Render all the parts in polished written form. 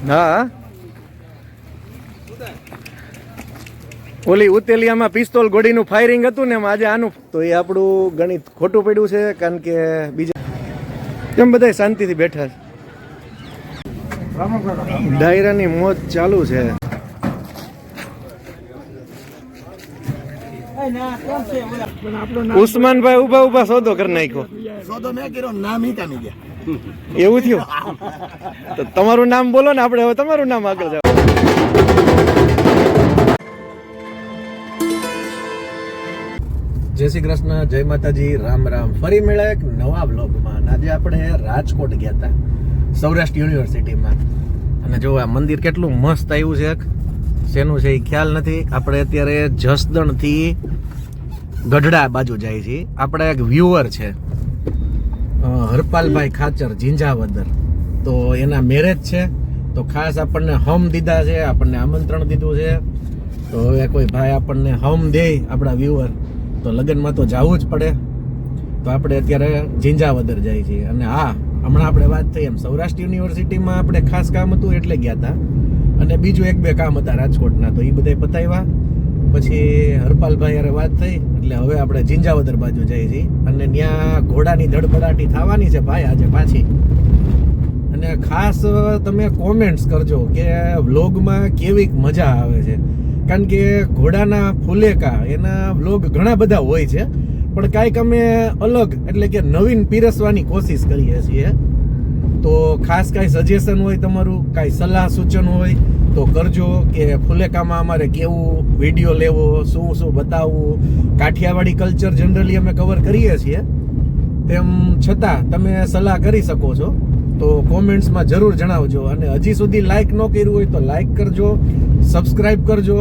હા, ઓલી ઉતેલિયામાં pistol ગોળીનું firing હતું ને એમ આજે આનું, તો એ આપણું ગણિત ખોટું પડ્યું છે, કારણ કે બીજા કેમ બધા શાંતિથી બેઠા છે. ડાયરાની મોજ ચાલુ છે. ઉસ્માનભાઈ ઉભા ઉભા સોદો કરી નાખ્યો. સોદો મેં કર્યો, નામ ઈ કામી ગયા. એવું થયું? તો તમારું નામ બોલો ને, આપણે હવે તમારું નામ આગળ જાવ. જય શ્રી કૃષ્ણ, જય માતાજી, રામ રામ. ફરી મળ્યા એક નવા બ્લોગમાં. આજે આપણે રાજકોટ ગયા હતા, સૌરાષ્ટ્ર યુનિવર્સિટીમાં. અને જો આ મંદિર કેટલું મસ્ત આવ્યું છે, શેનું છે એ ખ્યાલ નથી. આપણે અત્યારે જસદણથી ગઢડા બાજુ જાય છીએ. આપણા એક વ્યુઅર છે હરપાલભાઈ ખાચર ઝીંઝાવદર, તો એના મેરેજ છે, તો ખાસ આપણને હમ દીધા છે, આપણને આમંત્રણ દીધું છે. તો હવે કોઈ ભાઈ આપણને હમ દે આપણા વ્યુઅર, તો લગ્નમાં તો જવું જ પડે. તો આપણે અત્યારે ઝીંઝાવદર જાય છીએ. અને હા, હમણાં આપણે વાત થઈ એમ સૌરાષ્ટ્ર યુનિવર્સિટીમાં આપણે ખાસ કામ હતું એટલે ગયા હતા, અને બીજું એક બે કામ હતા રાજકોટના, તો એ બધા પતાવ્યા. પછી હરપાલભાઈ યારે વાત થઈ એટલે હવે આપણે ઝીંઝાવદર બાજુ જઈએ છીએ. અને ત્યાં ઘોડાની ધડપડાટી થવાની છે ભાઈ આજે પાછી. અને ખાસ તમે કોમેન્ટ્સ કરજો કે વ્લોગમાં કેવી મજા આવે છે, કારણ કે ઘોડાના ફુલેકા એના વ્લોગ ઘણા બધા હોય છે, પણ કાંઈક અમે અલગ એટલે કે નવીન પીરસવાની કોશિશ કરીએ છીએ. તો ખાસ કાંઈ સજેશન હોય તમારું, કાંઈ સલાહ સૂચન હોય તો કરજો કે ફુલેકામાં અમારે કેવું વિડીયો લેવો, શું શું બતાવવું. કાઠિયાવાડી કલ્ચર જનરલી અમે કવર કરીએ છીએ, તેમ છતાં તમે સલાહ કરી શકો છો. તો કોમેન્ટ્સમાં જરૂર જણાવજો. અને હજી સુધી લાઈક ન કર્યું હોય તો લાઈક કરજો, સબસ્ક્રાઈબ કરજો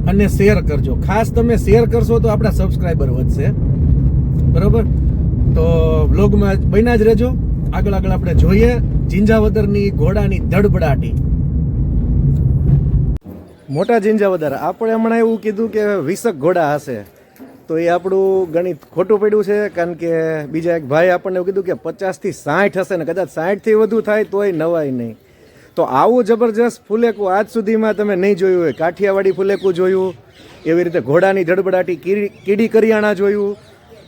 અને શેર કરજો. ખાસ તમે શેર કરશો તો આપણા સબસ્ક્રાઈબર વધશે, બરોબર? તો વ્લોગમાં બન્યા જ રહેજો. આગળ આગળ આપણે જોઈએ ઝીંઝાવદરની ઘોડાની ધડબડાટી. મોટા ઝીંઝાવદર આપણે હમણાં એવું કીધું કે 20 ઘોડા હશે, તો એ આપણું ગણિત ખોટું પડ્યું છે, કારણ કે બીજા એક ભાઈ આપણને એવું કીધું કે 50 થી 60 હશે ને કદાચ 60 થી વધુ થાય તોય નવાય નહીં. તો આવું જબરજસ્ત ફુલેકું આજ સુધીમાં તમે નહીં જોયું હોય. કાઠિયાવાડી ફુલેકું જોયું, એવી રીતે ઘોડાની ધડબડાટી, કીડી કરિયાણા જોયું,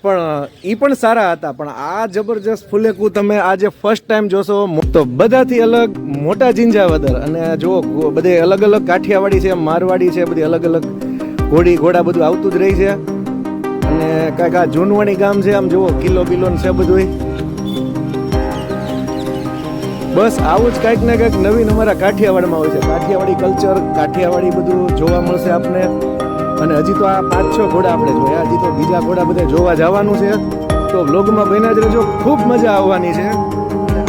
પણ એ પણ સારા હતા. પણ આ જબરજસ્ત ફુલેકું તમે આજે ફર્સ્ટ ટાઈમ જોશો. તો બધાથી અલગ મોટા ઝીંઝાવદર. અને જુઓ બધે અલગ અલગ કાઠિયાવાડી છે, મારવાડી છે, બધી અલગ અલગ ઘોડા બધું આવતું જ રહી છે. અને કાંઈક આ જૂનવાણી ગામ છે, આમ જુઓ કિલ્લો બિલ્લો છે બધું. બસ આવું જ કાંઈક ને કાંઈક નવીન અમારા કાઠિયાવાડમાં હોય છે. કાઠિયાવાડી કલ્ચર, કાઠિયાવાડી બધું જોવા મળશે આપને. અને હજી તો આ 5-6 ઘોડા આપણે જોયા, હજી તો બીજા ઘોડા બધા જોવા જવાનું છે. તો વ્લોગમાં બન્યા જ રહેજો, ખૂબ મજા આવવાની છે.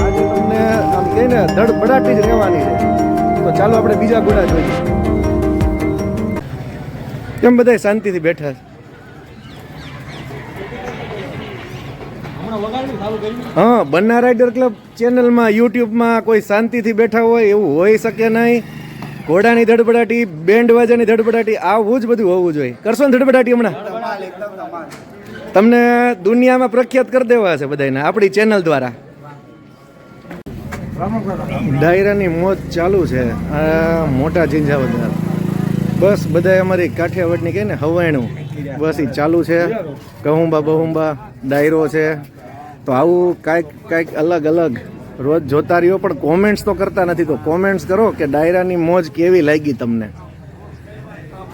આજે તમને આમ કહીને ધડબડાટી જ રહેવાની છે. તો ચાલો આપણે બીજા ઘોડા જોઈએ. કેમ બધા શાંતિથી બેઠા છે? હા, બન્ના રાઇડર ક્લબ ચેનલમાં યુટ્યુબમાં કોઈ શાંતિથી બેઠા હોય એવું હોઈ શકે નહીં. ઘોડાની ધડબડાટી, બેન્ડ વાજાની ધડબડાટી, આવું જ બધું હોવું જોઈએ. કરશો ને ધડબડાટી હમણાં? તમને દુનિયામાં પ્રખ્યાત કરી દેવા છે બધાને આપણી ચેનલ દ્વારા. ડાયરાની મોજ ચાલુ છે આ મોટા ઝીંઝાવદર. બસ બધા અમારી કાઠિયાવાડની કહે ને હવાયણું, બસ એ ચાલુ છે. કહુંબા બહુંબા ડાયરો છે. તો આવું કાંઈક અલગ અલગ રોજ જોતા રહ્યો, પણ કોમેન્ટ્સ તો કરતા નથી. તો કોમેન્ટ્સ કરો કે ડાયરાની મોજ કેવી લાગી તમને.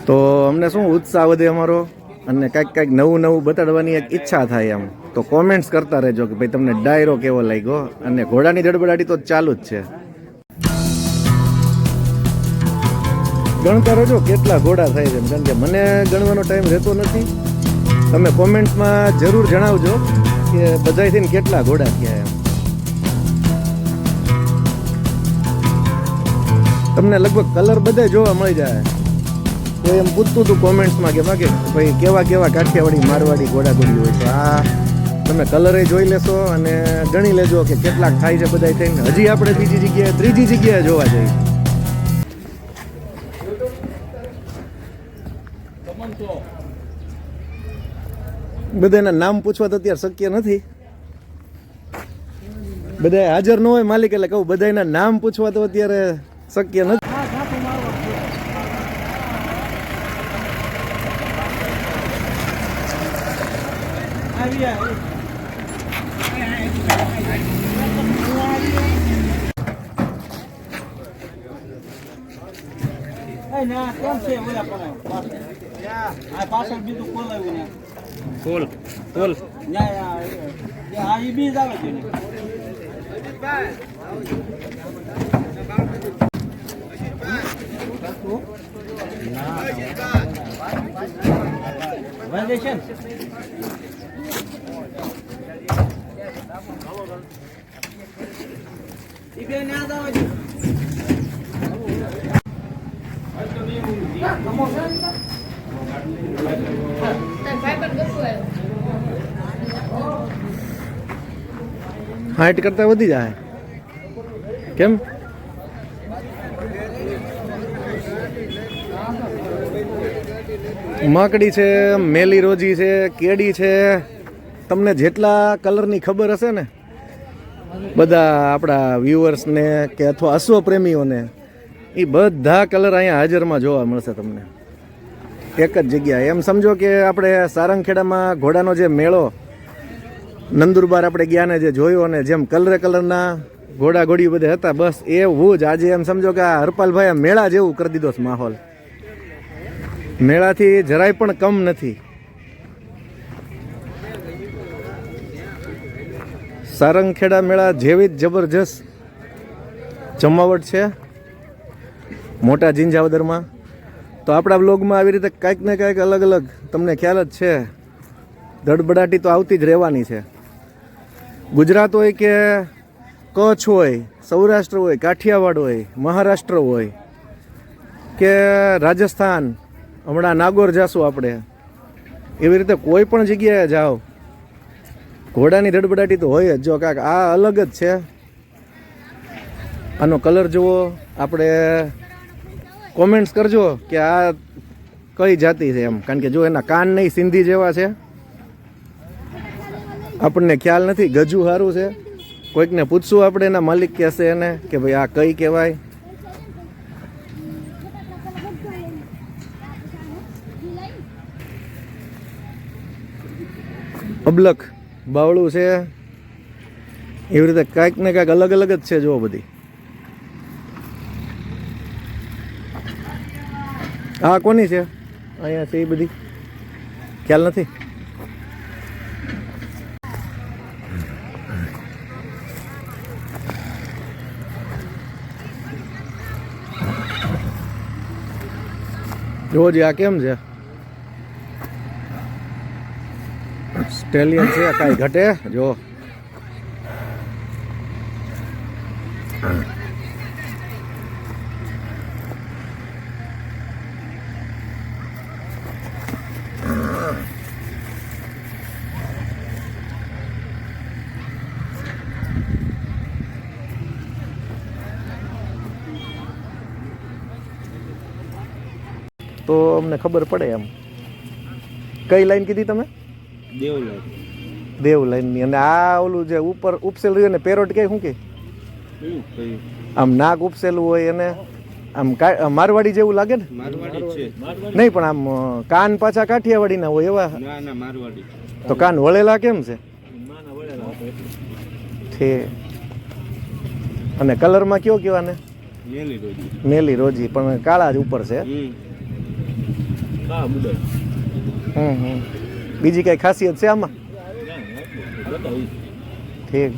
તો અમને શું ઉત્સાહ વધે અમારો, અને કાંઈક નવું બતાડવાની એક ઈચ્છા થાય એમ. તો કોમેન્ટ્સ કરતા રહેજો કે ભાઈ તમને ડાયરો કેવો લાગ્યો. અને ઘોડાની ધડબડાટી તો ચાલુ જ છે. ગણતા રહેજો કેટલા ઘોડા થાય છે, કારણ કે મને ગણવાનો ટાઈમ રહેતો નથી. તમે કોમેન્ટ્સમાં જરૂર જણાવજો કે બધાય થઈને કેટલા ઘોડા થયા એમ. તમને લગભગ કલર બધા જોવા મળી જાય. તો એમ પૂછતું હતું કોમેન્ટ્સમાં કે ભાઈ કેવા કાઠિયાવાડી મારવાડી ઘોડી હોય છે. આ તમે કલરે જોઈ લેશો અને ગણી લેજો કે કેટલાક થાય છે બધા થઈને. હજી આપણે બીજી જગ્યાએ, ત્રીજી જગ્યાએ જોવા જઈએ. બધાના નામ પૂછવા તો અત્યારે શક્ય નથી. બધા હાજર ન હોય માલિક, એટલે કહું બધાના નામ પૂછવા તો અત્યારે શક્ય નથી. ફૂલ ફૂલ હાઈટ કરતા વધી જાય કેમ? માકડી છે, મેલી રોજી છે, કેડી છે. તમને જેટલા કલરની ખબર હશે ને બધા આપણા વ્યુઅર્સને કે અથવા અશ્વ પ્રેમીઓને, એ બધા કલર અહીંયા હાજરમાં જોવા મળશે તમને એક જ જગ્યાએ. એમ સમજો કે આપણે સારંગખેડામાં ઘોડાનો જે મેળો નંદુરબાર આપણે ગયા ને જે જોયો ને જેમ કલરે કલરના ઘોડા ઘોડી બધા હતા, બસ એવું જ આજે એમ સમજો કે આ હરપાલભાઈ મેળા જેવું કરી દીધો છે માહોલ. મેળાથી જરાય પણ કમ નથી. સારંગખેડા મેળા જેવી જ જબરજસ્ત જમાવટ છે મોટા જીંજાવદરમાં. તો આપણા બ્લોગમાં આવી રીતે કાંઈક ને કાંઈક અલગ અલગ તમને ખ્યાલ જ છે, ધડબડાટી તો આવતી જ રહેવાની છે. ગુજરાત હોય કે કચ્છ હોય, સૌરાષ્ટ્ર હોય, કાઠિયાવાડ હોય, મહારાષ્ટ્ર હોય કે રાજસ્થાન, હમણાં નાગોર જાશું આપણે, એવી રીતે કોઈ પણ જગ્યાએ જાઓ ઘોડાની ધડબડાટી તો હોય જ. જો કાંક આ અલગ જ છે. આનો કલર જુઓ, આપણે કોમેન્ટ્સ કરજો કે આ કઈ જાતિ છે એમ, કારણ કે જો એના કાન નહીં સિંધી જેવા છે, આપણને ખ્યાલ નથી. ગજુ સારું છે, કોઈકને પૂછશું આપણે, એના માલિક કહેશે એને કે ભાઈ આ કઈ કહેવાય. અબલક બાવળું છે, એવી રીતે કાંઈક ને કાંઈક અલગ અલગ જ છે. જો બધી આ કોની છે અહીંયા છે એ બધી ખ્યાલ નથી. જોજી આ કેમ છે, સ્ટેલિયન છે, કાંઈ ઘટે જો. તો અમને ખબર પડે એમ. કઈ લાઈન કીધી તમે? દેવ લાઈનની. અને આ ઓલું જે ઉપર ઉપસેલું રહ્યું ને પેરોટ કે શું કે આમ નાક ઉપસેલું હોય એને આમ મારવાડી જેવું લાગે ને? નહીં પણ આમ કાન પાછા કાઠિયાવાડી ના હોય એવા. તો કાન વળેલા કેમ છે? અને કલરમાં કયો કહેવાને? મેલી રોજી, પણ કાળા જ ઉપર છે. બીજી કઈ ખાસિયત છે આમાં? ઠીક.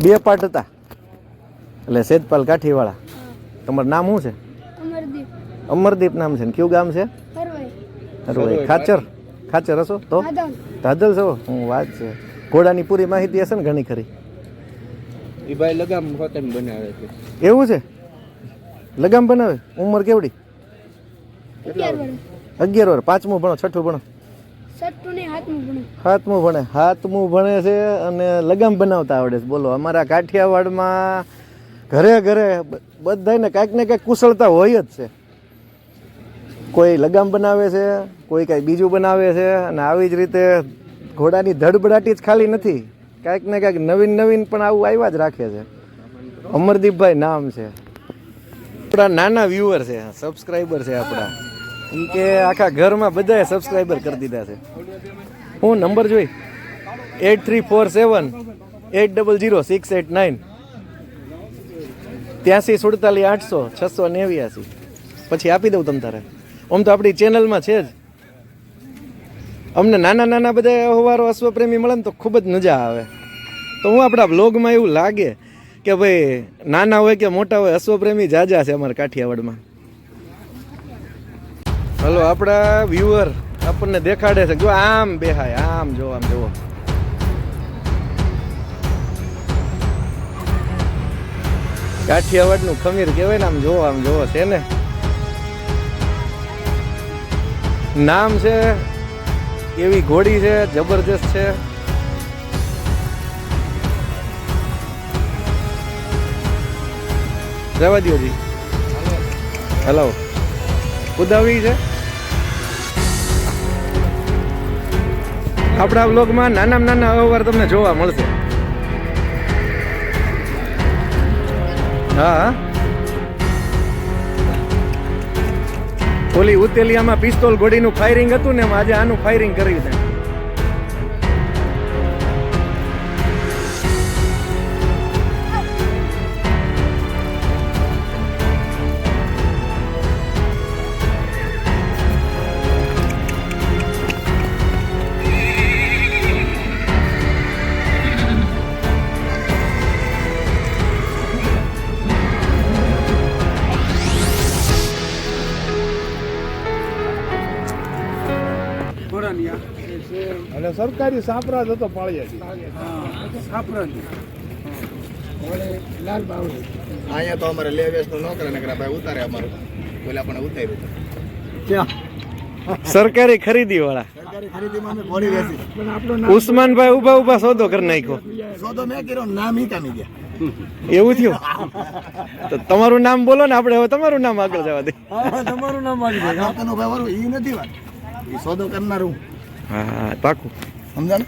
2 પાર્ટ હતા એટલે સેજપાલ કાઠીવાળા. તમારું નામ શું છે? અમરદીપ. અમરદીપ નામ છે ને કયું ગામ છે? હરવાઈ. ખાચર? ખાચર હશો તો? ધાદલ છો? હું વાત છે. ઘોડાની પૂરી માહિતી હશે ને ઘણી ખરી? એ ભાઈ લગામ હોતન બનાવે છે. એવું છે? લગામ બનાવે? ઉંમર કેવડી? 11 વર્ષ. 5મું ભણો, 6ઠું ભણો? 7મું ભણે. 7મું ભણે છે અને લગામ બનાવતા આવડે છે. બોલો, અમારા કાઠિયાવાડમાં ઘરે ઘરે બધાને કાંઈક ને કાંઈક કુશળતા હોય જ છે. કોઈ લગામ બનાવે છે, કોઈ કાંઈ બીજું બનાવે છે. અને આવી જ રીતે ઘોડાની ધડબડાટી જ ખાલી નથી, કાંઈક ને કાંઈક નવીન નવીન પણ આવું આવ્યા જ રાખે છે. અમરદીપભાઈ નામ છે, આપણા નાના વ્યુઅર છે, સબસ્ક્રાઈબર છે આપણા. ઈ કે આખા ઘરમાં બધાએ સબસ્ક્રાઈબર કરી દીધા છે. હું નંબર જોઈ 8347800689 83478800 પછી આપી દઉં તમ તારે. આમ તો આપણી ચેનલમાં છે જ. અમને નાના નાના બધા હોવારો અશ્વપ્રેમી મળે ને તો ખૂબ જ મજા આવે. તો હું આપણા બ્લોગમાં એવું લાગે કે ભાઈ નાના હોય કે મોટા હોય અશ્વપ્રેમી જાજા છે અમારા કાઠિયાવાડમાં. હલો, આપણા વ્યુઅર આપણને દેખાડે છે, જો આમ બેહાય, આમ જો, આમ જોવો. કાઠિયાવાડનું ખમીર કહેવાય ને, આમ જોવો છે ને. નામ છે એવી ઘોડી છે, જબરજસ્ત છે. જવા દો જી. હલો, ઉદાવી છે. આપણા બ્લોગમાં નાનામાં નાના અવવાર તમને જોવા મળશે. હા, ઓલી ઉતેલિયામાં પિસ્તોલ ઘોડીનું ફાયરિંગ હતું ને, આજે આનું ફાયરિંગ કર્યું છે. અને સરકારી સાપરા જ હતો પાળિયાથી. અહીંયા તો અમારે લે વેસ્ટ નું નોકરા ને ભાઈ ઉતારે અમારું, પેલા પણ ઉતાર્યું. સરકારી ખરીદી વાળા, સરકારી ખરીદીમાં અમે ઘોડી વેચી. ઉસ્માનભાઈ ઉભા ઉભા સોદો કરી નાખ્યો. સોદો મેં કર્યો, નામ ઈ કામી ગયા. એવું થયું? તો તમારું નામ બોલો ને, આપણે હવે તમારું નામ આગળ જવા દે. તમારું નામ આવી જાય. ભાઈ વાળું ઈ નથી વાત, ઈ સોદો કરનારું. હા, પાકું. સમજાણ?